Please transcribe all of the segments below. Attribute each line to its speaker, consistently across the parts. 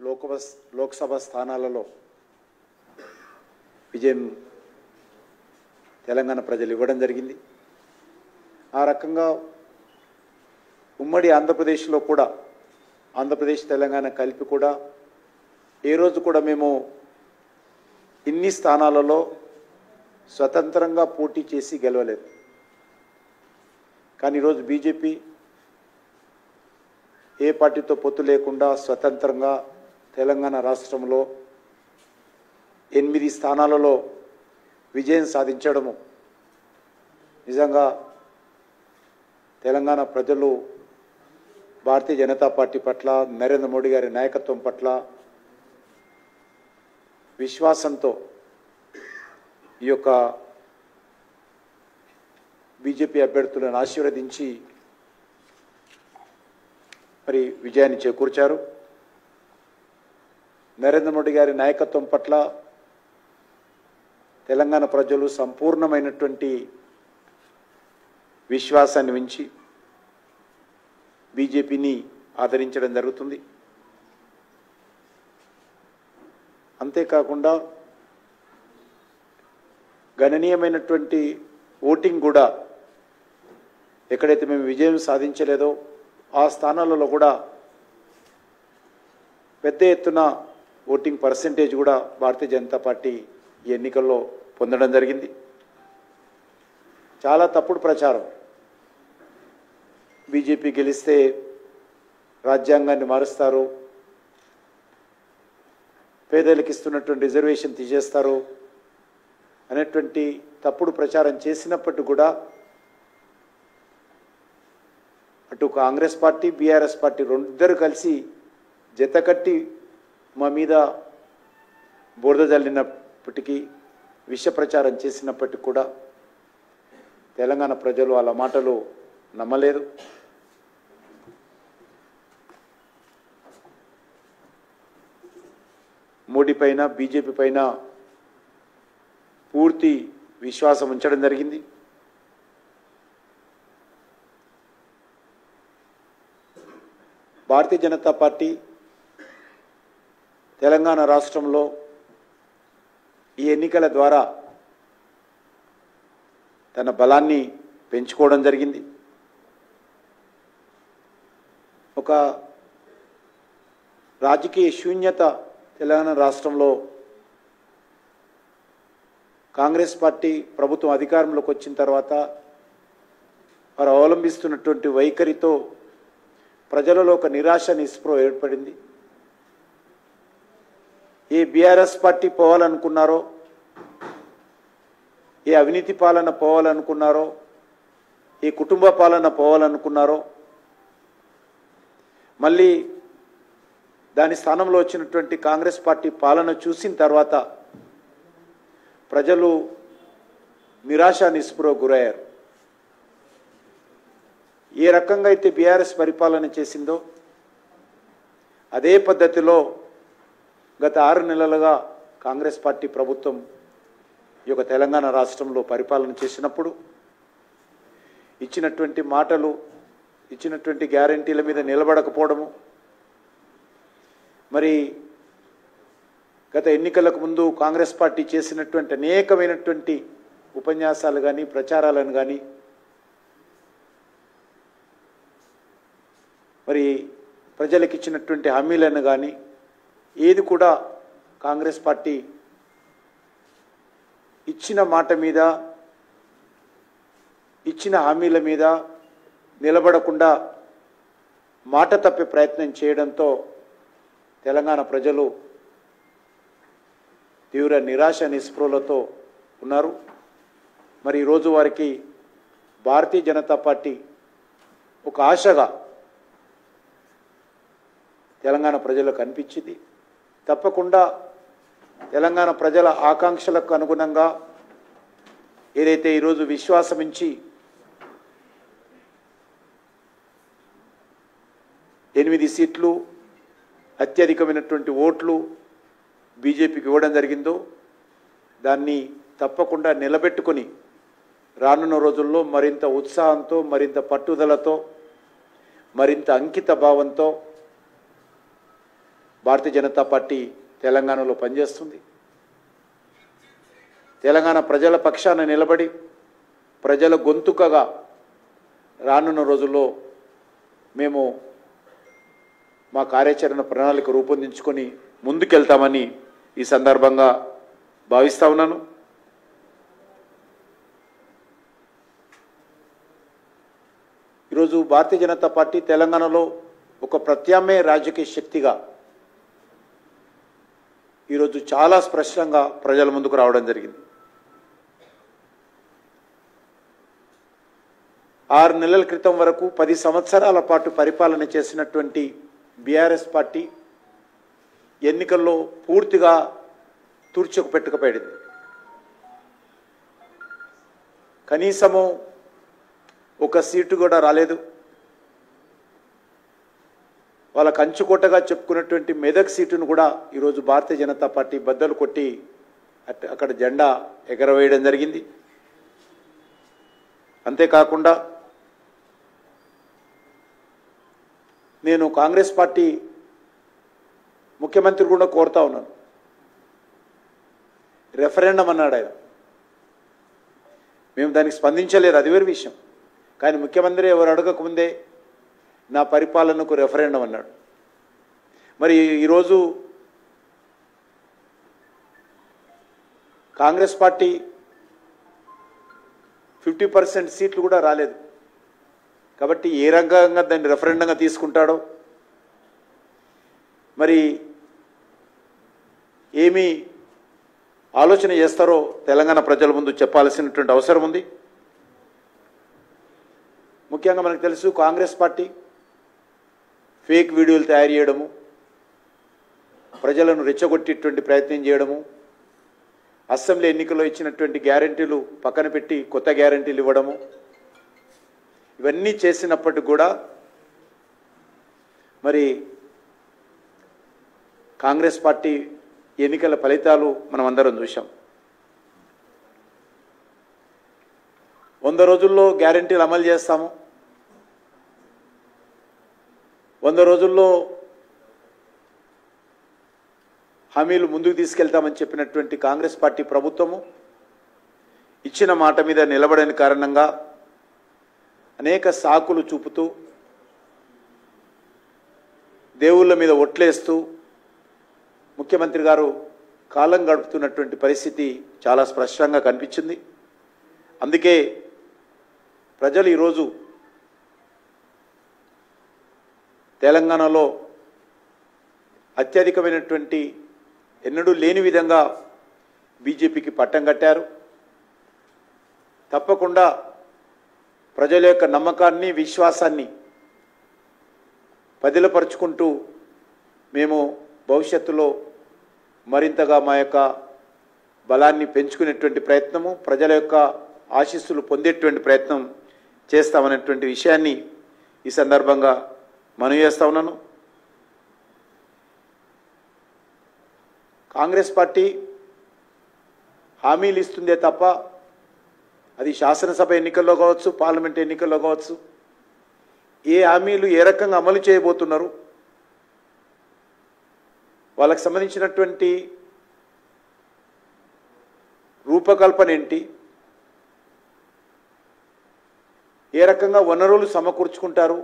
Speaker 1: లోక్సభ స్థానాలలో విజయం తెలంగాణ ప్రజలు ఇవ్వడం జరిగింది. ఆ రకంగా ఉమ్మడి ఆంధ్రప్రదేశ్లో కూడా ఆంధ్రప్రదేశ్ తెలంగాణ కలిపి కూడా ఏ రోజు కూడా మేము ఇన్ని స్థానాలలో స్వతంత్రంగా పోటీ చేసి గెలవలేదు. కానీ ఈరోజు బీజేపీ ఏ పార్టీతో పొత్తు లేకుండా స్వతంత్రంగా తెలంగాణ రాష్ట్రంలో 8 స్థానాలలో విజయం సాధించడము నిజంగా తెలంగాణ ప్రజలు భారతీయ జనతా పార్టీ పట్ల నరేంద్ర మోడీ గారి నాయకత్వం పట్ల విశ్వాసంతో ఈ యొక్క బీజేపీ అభ్యర్థులను ఆశీర్వదించి మరి విజయాన్ని చేకూర్చారు. నరేంద్ర మోడీ గారి నాయకత్వం పట్ల తెలంగాణ ప్రజలు సంపూర్ణమైనటువంటి విశ్వాసాన్ని ఉంచి బీజేపీని ఆదరించడం జరుగుతుంది. అంతేకాకుండా గణనీయమైనటువంటి ఓటింగ్ కూడా ఎక్కడైతే మేము విజయం సాధించలేదో ఆ స్థానాలలో కూడా పెద్ద ఎత్తున ఓటింగ్ పర్సెంటేజ్ కూడా భారతీయ జనతా పార్టీ ఈ ఎన్నికల్లో పొందడం జరిగింది. చాలా తప్పుడు ప్రచారం, బీజేపీ గెలిస్తే రాజ్యాంగాన్ని మారుస్తారు, పేదలకు ఇస్తున్నటువంటి రిజర్వేషన్ తీసేస్తారు అనేటువంటి తప్పుడు ప్రచారం చేసినప్పటికీ కూడా అటు కాంగ్రెస్ పార్టీ బీఆర్ఎస్ పార్టీ ఇద్దరు కలిసి జతకట్టి మా మీద బురద జల్లినప్పటికీ విష ప్రచారం చేసినప్పటికీ కూడా తెలంగాణ ప్రజలు వాళ్ళ మాటలు నమ్మలేదు. మోడీ పైన బీజేపీ పైన పూర్తి విశ్వాసం ఉంచడం జరిగింది. భారతీయ జనతా పార్టీ తెలంగాణ రాష్ట్రంలో ఈ ఎన్నికల ద్వారా తన బలాన్ని పెంచుకోవడం జరిగింది. ఒక రాజకీయ శూన్యత తెలంగాణ రాష్ట్రంలో కాంగ్రెస్ పార్టీ ప్రభుత్వం అధికారంలోకి వచ్చిన తర్వాత వారు అవలంబిస్తున్నటువంటి వైఖరితో ప్రజలలో ఒక నిరాశ నిస్పృహ ఏర్పడింది. ఏ బీఆర్ఎస్ పార్టీ పోవాలనుకున్నారో, ఏ అవినీతి పాలన పోవాలనుకున్నారో, ఏ కుటుంబ పాలన పోవాలనుకున్నారో, మళ్ళీ దాని స్థానంలో వచ్చినటువంటి కాంగ్రెస్ పార్టీ పాలన చూసిన తర్వాత ప్రజలు నిరాశ నిస్పృహ గురయ్యారు. ఏ రకంగా అయితే బీఆర్ఎస్ పరిపాలన చేసిందో అదే పద్ధతిలో గత 6 నెలలుగా కాంగ్రెస్ పార్టీ ప్రభుత్వం ఈ యొక్క తెలంగాణ రాష్ట్రంలో పరిపాలన చేసినప్పుడు ఇచ్చినటువంటి మాటలు, ఇచ్చినటువంటి గ్యారంటీల మీద నిలబడకపోవడము, మరి గత ఎన్నికలకు ముందు కాంగ్రెస్ పార్టీ చేసినటువంటి అనేకమైనటువంటి ఉపన్యాసాలు కానీ ప్రచారాలను కానీ, మరి ప్రజలకు ఇచ్చినటువంటి హామీలను కానీ ఏది కూడా కాంగ్రెస్ పార్టీ ఇచ్చిన మాట మీద, ఇచ్చిన హామీల మీద నిలబడకుండా మాట తప్పే ప్రయత్నం చేయడంతో తెలంగాణ ప్రజలు తీవ్ర నిరాశ నిస్పృహలతో ఉన్నారు. మరి ఈరోజు వారికి భారతీయ జనతా పార్టీ ఒక ఆశగా తెలంగాణ ప్రజలకు కనిపించింది. తప్పకుండా తెలంగాణ ప్రజల ఆకాంక్షలకు అనుగుణంగా ఏదైతే ఈరోజు విశ్వాసం ఇచ్చి 8 సీట్లు అత్యధికమైనటువంటి ఓట్లు బీజేపీకి ఇవ్వడం జరిగిందో దాన్ని తప్పకుండా నిలబెట్టుకొని రానున్న రోజుల్లో మరింత ఉత్సాహంతో, మరింత పట్టుదలతో, మరింత అంకిత భావంతో భారతీయ జనతా పార్టీ తెలంగాణలో పనిచేస్తుంది. తెలంగాణ ప్రజల పక్షాన నిలబడి ప్రజల గొంతుకగా రానున్న రోజుల్లో మేము మా కార్యాచరణ ప్రణాళిక రూపొందించుకొని ముందుకెళ్తామని ఈ సందర్భంగా భావిస్తా ఉన్నాను. ఈరోజు భారతీయ జనతా పార్టీ తెలంగాణలో ఒక ప్రత్యామ్నాయ రాజకీయ శక్తిగా ఈరోజు చాలా స్పష్టంగా ప్రజల ముందుకు రావడం జరిగింది. 6 నెలల క్రితం వరకు 10 సంవత్సరాల పాటు పరిపాలన చేసినటువంటి బీఆర్ఎస్ పార్టీ ఎన్నికల్లో పూర్తిగా తుర్చుకుపెట్టుకుపోయింది. కనీసము ఒక సీటు కూడా రాలేదు. వాళ్ళ కంచుకోటగా చెప్పుకున్నటువంటి మెదక్ సీటును కూడా ఈరోజు భారతీయ జనతా పార్టీ బద్దలు కొట్టి అక్కడ జెండా ఎగరవేయడం జరిగింది. అంతేకాకుండా నేను కాంగ్రెస్ పార్టీ ముఖ్యమంత్రి కూడా కోరుతా ఉన్నాను. రెఫరెండం అన్నాడు ఆయన. మేము దానికి స్పందించలేదు, అది వేరే విషయం. కానీ ముఖ్యమంత్రి ఎవరు అడగకముందే నా పరిపాలనకు రెఫరెండం అన్నాడు. మరి ఈరోజు కాంగ్రెస్ పార్టీ 50% సీట్లు కూడా రాలేదు. కాబట్టి ఏ రంగంగా దాన్ని రెఫరెండంగా తీసుకుంటాడో, మరి ఏమి ఆలోచన చేస్తారో తెలంగాణ ప్రజల ముందు చెప్పాల్సినటువంటి అవసరం ఉంది. ముఖ్యంగా మనకు తెలుసు, కాంగ్రెస్ పార్టీ ఫేక్ వీడియోలు తయారు చేయడము, ప్రజలను రెచ్చగొట్టేటువంటి ప్రయత్నం చేయడము, అసెంబ్లీ ఎన్నికల్లో ఇచ్చినటువంటి గ్యారెంటీలు పక్కన పెట్టి కొత్త గ్యారెంటీలు ఇవ్వడము, ఇవన్నీ చేసినప్పటికి కూడా మరి కాంగ్రెస్ పార్టీ ఎన్నికల ఫలితాలు మనం అందరం చూసాం. 100 రోజుల్లో గ్యారెంటీలు అమలు చేస్తాము, 100 రోజుల్లో హామీలు ముందుకు తీసుకెళ్తామని చెప్పినటువంటి కాంగ్రెస్ పార్టీ ప్రభుత్వము ఇచ్చిన మాట మీద నిలబడని కారణంగా అనేక సాకులు చూపుతూ, దేవుళ్ళ మీద ఒట్లేస్తూ ముఖ్యమంత్రి గారు కాలం గడుపుతున్నటువంటి పరిస్థితి చాలా స్పష్టంగా కనిపించింది. అందుకే ప్రజలు ఈరోజు తెలంగాణలో అత్యధికమైనటువంటి ఎన్నడూ లేని విధంగా బీజేపీకి పట్టం కట్టారు. తప్పకుండా ప్రజల యొక్క నమ్మకాన్ని, విశ్వాసాన్ని పదిలపరుచుకుంటూ మేము భవిష్యత్తులో మరింతగా మా యొక్క బలాన్ని పెంచుకునేటువంటి ప్రయత్నము, ప్రజల యొక్క ఆశీస్సులు పొందేటువంటి ప్రయత్నం చేస్తామనేటువంటి విషయాన్ని ఈ సందర్భంగా మనవి చేస్తా ఉన్నాను. కాంగ్రెస్ పార్టీ హామీలు ఇస్తుందే తప్ప అది శాసనసభ ఎన్నికల్లో కావచ్చు, పార్లమెంట్ ఎన్నికల్లో కావచ్చు, ఏ హామీలు ఏ రకంగా అమలు చేయబోతున్నారు, వాళ్ళకి సంబంధించినటువంటి రూపకల్పన ఏంటి, ఏ రకంగా వనరులు సమకూర్చుకుంటారు,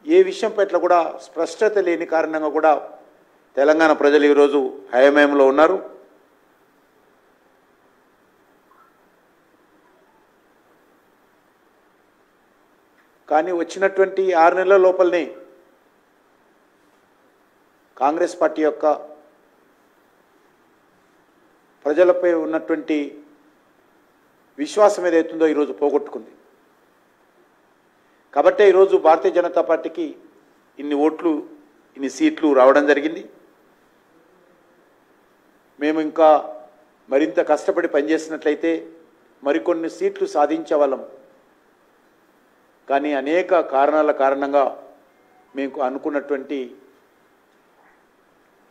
Speaker 1: ఏ విషయం పట్ల కూడా స్పష్టత లేని కారణంగా కూడా తెలంగాణ ప్రజలు ఈరోజు హయమయంలో ఉన్నారు. కానీ వచ్చినటువంటి 6 నెలల లోపలనే కాంగ్రెస్ పార్టీ యొక్క ప్రజలపై ఉన్నటువంటి విశ్వాసం ఏదైతుందో ఈరోజు పోగొట్టుకుంది. కాబట్టే ఈరోజు భారతీయ జనతా పార్టీకి ఇన్ని ఓట్లు, ఇన్ని సీట్లు రావడం జరిగింది. మేము ఇంకా మరింత కష్టపడి పనిచేసినట్లయితే మరికొన్ని సీట్లు సాధించే వాళ్ళం. కానీ అనేక కారణాల కారణంగా మేము అనుకున్నటువంటి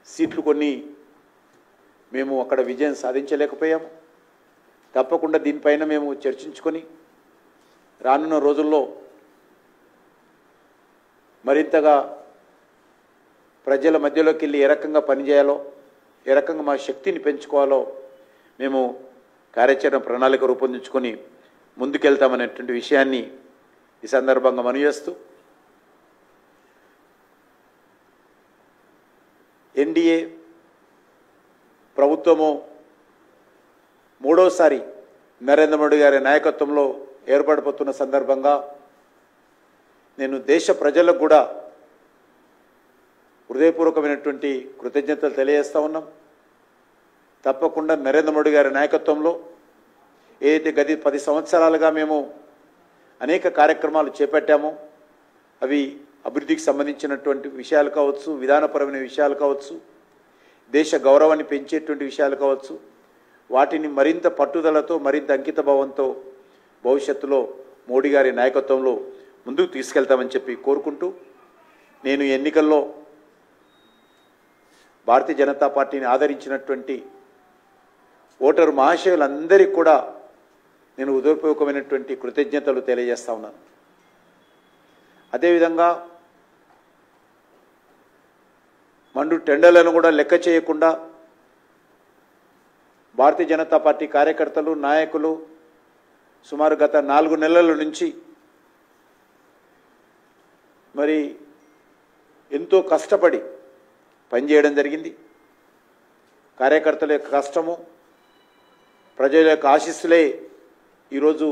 Speaker 1: సీట్లు కొన్ని మేము అక్కడ విజయం సాధించలేకపోయాము. తప్పకుండా దీనిపైన మేము చర్చించుకొని రానున్న రోజుల్లో మరింతగా ప్రజల మధ్యలోకి వెళ్ళి ఏ రకంగా పనిచేయాలో, ఏ రకంగా మా శక్తిని పెంచుకోవాలో మేము కార్యాచరణ ప్రణాళిక రూపొందించుకొని ముందుకెళ్తామనేటువంటి విషయాన్ని ఈ సందర్భంగా మనవి చేస్తూ, ఎన్డీఏ ప్రభుత్వము మూడోసారి నరేంద్ర మోడీ గారి నాయకత్వంలో ఏర్పడిపోతున్న సందర్భంగా నేను దేశ ప్రజలకు కూడా హృదయపూర్వకమైనటువంటి కృతజ్ఞతలు తెలియజేస్తా ఉన్నాం. తప్పకుండా నరేంద్ర మోడీ గారి నాయకత్వంలో ఏదైతే గత 10 సంవత్సరాలుగా మేము అనేక కార్యక్రమాలు చేపట్టామో అవి అభివృద్ధికి సంబంధించినటువంటి విషయాలు కావచ్చు, విధానపరమైన విషయాలు కావచ్చు, దేశ గౌరవాన్ని పెంచేటువంటి విషయాలు కావచ్చు, వాటిని మరింత పట్టుదలతో మరింత అంకిత భావంతో భవిష్యత్తులో మోడీ గారి నాయకత్వంలో ముందుకు తీసుకెళ్తామని చెప్పి కోరుకుంటూ, నేను ఎన్నికల్లో భారతీయ జనతా పార్టీని ఆదరించినటువంటి ఓటరు మహాశయులందరికీ కూడా నేను హృదయపూర్వకమైనటువంటి కృతజ్ఞతలు తెలియజేస్తా ఉన్నాను. అదేవిధంగా మండు టెండర్లను కూడా లెక్క చేయకుండా భారతీయ జనతా పార్టీ కార్యకర్తలు, నాయకులు సుమారు గత 4 నెలల నుంచి మరి ఎంతో కష్టపడి పనిచేయడం జరిగింది. కార్యకర్తల యొక్క కష్టము, ప్రజల యొక్క ఆశీస్సులే ఈరోజు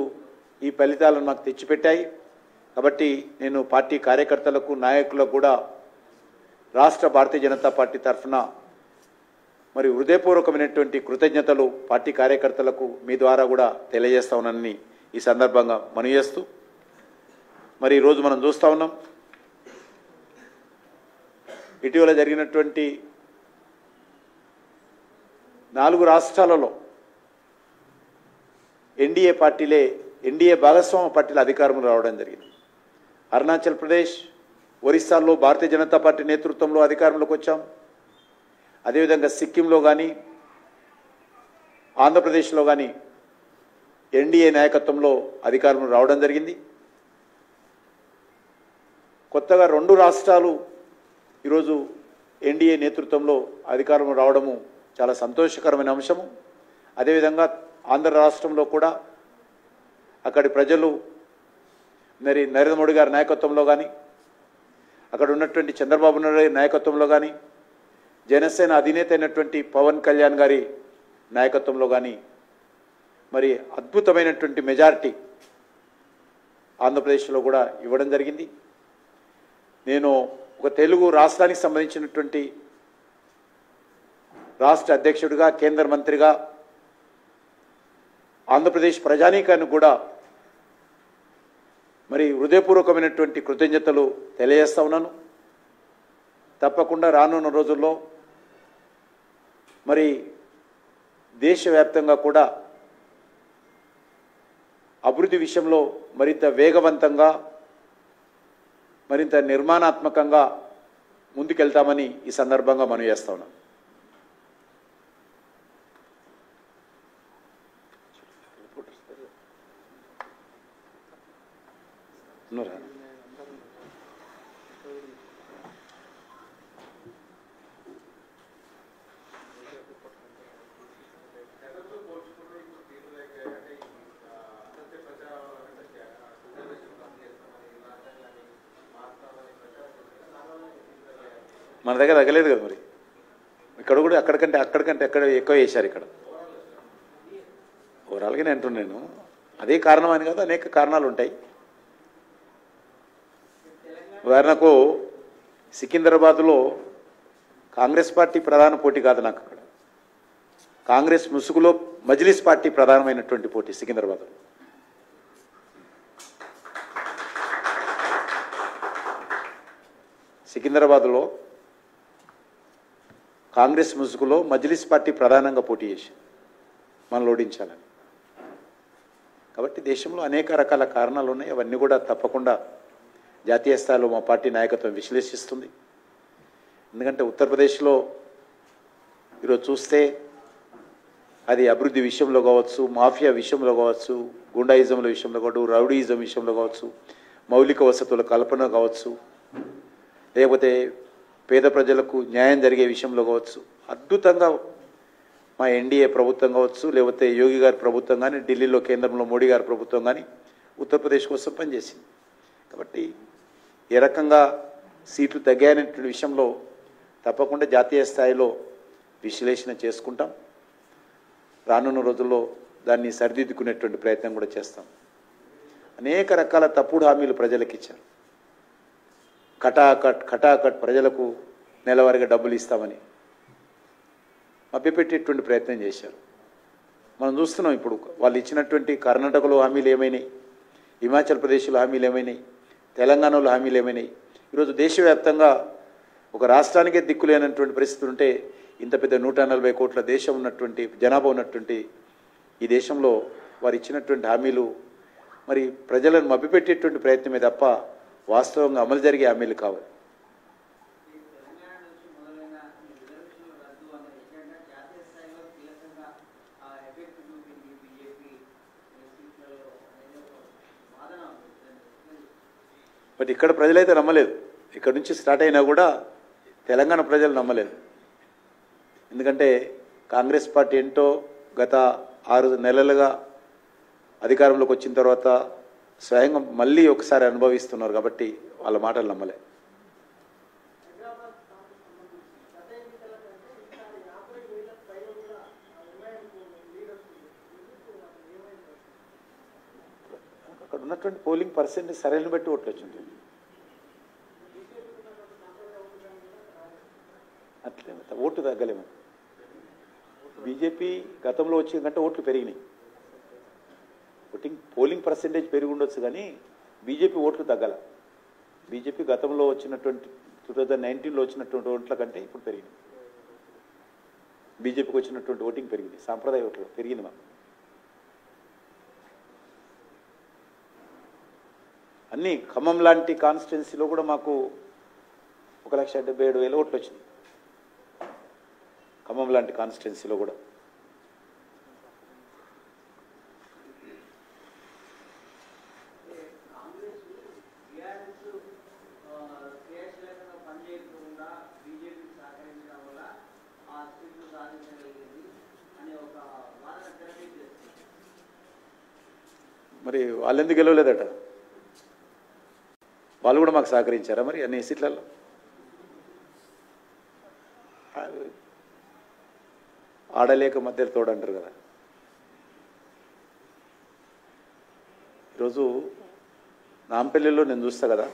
Speaker 1: ఈ ఫలితాలను మాకు తెచ్చిపెట్టాయి. కాబట్టి నేను పార్టీ కార్యకర్తలకు, నాయకులకు కూడా రాష్ట్ర భారతీయ జనతా పార్టీ తరఫున మరి హృదయపూర్వకమైనటువంటి కృతజ్ఞతలు పార్టీ కార్యకర్తలకు మీ ద్వారా కూడా తెలియజేస్తా ఉన్నానని ఈ సందర్భంగా మనవి చేస్తూ, మరి ఈరోజు మనం చూస్తూ ఉన్నాం ఇటీవల జరిగినటువంటి 4 రాష్ట్రాలలో ఎన్డీఏ భాగస్వామ్య పార్టీల అధికారంలో రావడం జరిగింది. అరుణాచల్ ప్రదేశ్, ఒరిస్సాలో భారతీయ జనతా పార్టీ నేతృత్వంలో అధికారంలోకి వచ్చాం. అదేవిధంగా సిక్కింలో కానీ, ఆంధ్రప్రదేశ్లో కానీ ఎన్డీఏ నాయకత్వంలో అధికారంలో రావడం జరిగింది. కొత్తగా 2 రాష్ట్రాలు ఈరోజు ఎన్డీఏ నేతృత్వంలో అధికారంలో రావడము చాలా సంతోషకరమైన అంశము. అదేవిధంగా ఆంధ్ర రాష్ట్రంలో కూడా అక్కడి ప్రజలు మరి నరేంద్ర మోడీ గారి నాయకత్వంలో కానీ, అక్కడ ఉన్నటువంటి చంద్రబాబు నాయుడు నాయకత్వంలో కానీ, జనసేన అధినేత అయినటువంటి పవన్ కళ్యాణ్ గారి నాయకత్వంలో కానీ మరి అద్భుతమైనటువంటి మెజారిటీ ఆంధ్రప్రదేశ్లో కూడా ఇవ్వడం జరిగింది. నేను ఒక తెలుగు రాష్ట్రానికి సంబంధించినటువంటి రాష్ట్ర అధ్యక్షుడిగా, కేంద్ర మంత్రిగా ఆంధ్రప్రదేశ్ ప్రజానీకాన్ని కూడా మరి హృదయపూర్వకమైనటువంటి కృతజ్ఞతలు తెలియజేస్తా ఉన్నాను. తప్పకుండా రానున్న రోజుల్లో మరి దేశవ్యాప్తంగా కూడా అభివృద్ధి విషయంలో మరింత వేగవంతంగా, మరింత నిర్మాణాత్మకంగా ముందుకెళ్తామని ఈ సందర్భంగా మనవి చేస్తా ఉన్నాను. మన దగ్గర తగ్గలేదు కదా, మరి ఇక్కడ కూడా అక్కడికంటే ఎక్కడ ఎక్కువ చేశారు. ఇక్కడ ఓవరాల్గా నేను అంటున్నాను, అదే కారణం అని కాదు, అనేక కారణాలు ఉంటాయి. ఉదాహరణకు సికింద్రాబాద్లో కాంగ్రెస్ పార్టీ ప్రధాన పోటీ కాదు నాకు. అక్కడ కాంగ్రెస్ ముసుగులో మజ్లిస్ పార్టీ ప్రధానమైనటువంటి పోటీ సికింద్రాబాద్లో. సికింద్రాబాద్లో కాంగ్రెస్ ముసుగులో మజ్లిస్ పార్టీ ప్రధానంగా పోటీ చేసి మనం ఓడించాలని. కాబట్టి దేశంలో అనేక రకాల కారణాలు ఉన్నాయి. అవన్నీ కూడా తప్పకుండా జాతీయ స్థాయిలో మా పార్టీ నాయకత్వం విశ్లేషిస్తుంది. ఎందుకంటే ఉత్తరప్రదేశ్లో ఈరోజు చూస్తే అది అభివృద్ధి విషయంలో కావచ్చు, మాఫియా విషయంలో కావచ్చు, గుండాయిజంల విషయంలో కావచ్చు, రౌడీయిజం విషయంలో కావచ్చు, మౌలిక వసతుల కల్పన కావచ్చు, లేకపోతే పేద ప్రజలకు న్యాయం జరిగే విషయంలో కావచ్చు అద్భుతంగా మా ఎన్డీఏ ప్రభుత్వం కావచ్చు, లేకపోతే యోగి గారి ప్రభుత్వం కానీ, ఢిల్లీలో కేంద్రంలో మోడీ గారి ప్రభుత్వం కానీ ఉత్తరప్రదేశ్ కోసం పనిచేసింది. కాబట్టి ఏ రకంగా సీట్లు తగ్గాయనేటువంటి విషయంలో తప్పకుండా జాతీయ స్థాయిలో విశ్లేషణ చేసుకుంటాం. రానున్న రోజుల్లో దాన్ని సరిదిద్దుకునేటువంటి ప్రయత్నం కూడా చేస్తాం. అనేక రకాల తప్పుడు హామీలు ప్రజలకు ఇచ్చారు. కటాకట్ ప్రజలకు నెలవారీగా డబ్బులు ఇస్తామని మభ్యపెట్టేటువంటి ప్రయత్నం చేశారు. మనం చూస్తున్నాం ఇప్పుడు వాళ్ళు ఇచ్చినటువంటి కర్ణాటకలో హామీలు ఏమైనాయి, హిమాచల్ ప్రదేశ్లో హామీలు ఏమైనాయి, తెలంగాణలో హామీలు ఏమైనాయి. ఈరోజు దేశవ్యాప్తంగా ఒక రాష్ట్రానికే దిక్కులేనటువంటి పరిస్థితులు ఉంటే ఇంత పెద్ద 140 కోట్ల దేశం ఉన్నటువంటి జనాభా ఉన్నటువంటి ఈ దేశంలో వారు ఇచ్చినటువంటి హామీలు మరి ప్రజలను మభ్యపెట్టేటువంటి ప్రయత్నమే తప్ప వాస్తవంగా అమలు జరిగే హామీలు కావాలి. బట్ ఇక్కడ ప్రజలైతే నమ్మలేదు. ఇక్కడ నుంచి స్టార్ట్ అయినా కూడా తెలంగాణ ప్రజలు నమ్మలేదు. ఎందుకంటే కాంగ్రెస్ పార్టీ ఏంటో గత 6 నెలలుగా అధికారంలోకి వచ్చిన తర్వాత స్వయంగా మళ్ళీ ఒకసారి అనుభవిస్తున్నారు కాబట్టి వాళ్ళ మాటలు నమ్మలే. అక్కడ ఉన్నటువంటి పోలింగ్ పర్సెంటేజ్ సరైన బట్టి ఓట్లు వచ్చింది. అట్లే ఓటు తగ్గలేము. బీజేపీ గతంలో వచ్చిన కంటే ఓట్లు పెరిగినాయి. పోలింగ్ పర్సెంటేజ్ పెరిగి ఉండొచ్చు కానీ బీజేపీ ఓట్లు తగ్గల. బీజేపీ గతంలో వచ్చినటువంటి 2019లో వచ్చినటువంటి ఓట్ల కంటే ఇప్పుడు పెరిగింది. బీజేపీకి వచ్చినటువంటి ఓటింగ్ పెరిగింది, సాంప్రదాయ ఓట్లు పెరిగింది. మాకు అన్నీ ఖమ్మం లాంటి కాన్స్టిట్యున్సీలో కూడా మాకు 1,77,000 ఓట్లు వచ్చినాయి. ఖమ్మం లాంటి కాన్స్టిట్యున్సీలో కూడా మరి వాళ్ళు ఎందుకు గెలవలేదట? వాళ్ళు కూడా మాకు సహకరించారా మరి అన్ని సీట్లలో? ఆడలేక మధ్యలో తోడంటారు కదా. ఈరోజు నాంపల్లిలో నేను చూస్తా కదా,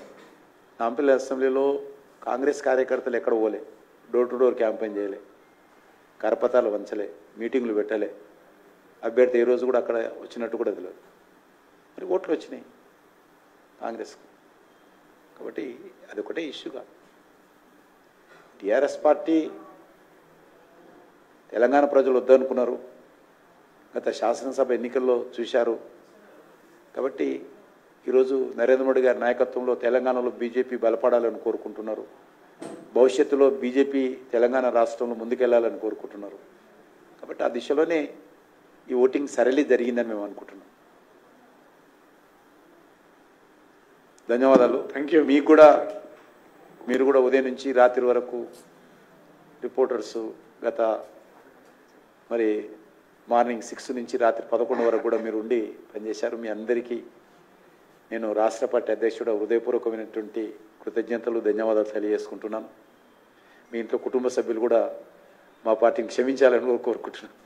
Speaker 1: నాంపల్లి అసెంబ్లీలో కాంగ్రెస్ కార్యకర్తలు ఎక్కడ పోలే, డోర్ టు డోర్ క్యాంపెయిన్ చేయలే, కరపతాలు వంచలే, మీటింగ్లు పెట్టలే, అభ్యర్థి ఏ రోజు కూడా అక్కడ వచ్చినట్టు కూడా తెలియదు. మరి ఓట్లు వచ్చినాయి కాంగ్రెస్కు. కాబట్టి అది ఒకటే ఇష్యూ కాదు. టీఆర్ఎస్ పార్టీ తెలంగాణ ప్రజలు వద్దనుకున్నారు, గత శాసనసభ ఎన్నికల్లో చూశారు. కాబట్టి ఈరోజు నరేంద్ర మోడీ గారి నాయకత్వంలో తెలంగాణలో బీజేపీ బలపడాలని కోరుకుంటున్నారు. భవిష్యత్తులో బీజేపీ తెలంగాణ రాష్ట్రంలో ముందుకెళ్లాలని కోరుకుంటున్నారు. కాబట్టి ఆ దిశలోనే ఈ ఓటింగ్ సరళి జరిగిందని మేము అనుకుంటున్నాం. ధన్యవాదాలు. Thank you. మీరు కూడా ఉదయం నుంచి రాత్రి వరకు రిపోర్టర్సు గత మరి మార్నింగ్ 6 నుంచి రాత్రి 11 వరకు కూడా మీరు ఉండి పనిచేశారు. మీ అందరికీ నేను రాష్ట్ర పార్టీ అధ్యక్షుడు హృదయపూర్వకమైనటువంటి కృతజ్ఞతలు, ధన్యవాదాలు తెలియజేసుకుంటున్నాను. మీ ఇంట్లో కుటుంబ సభ్యులు కూడా మా పార్టీని క్షమించాలని కోరుకుంటున్నాను.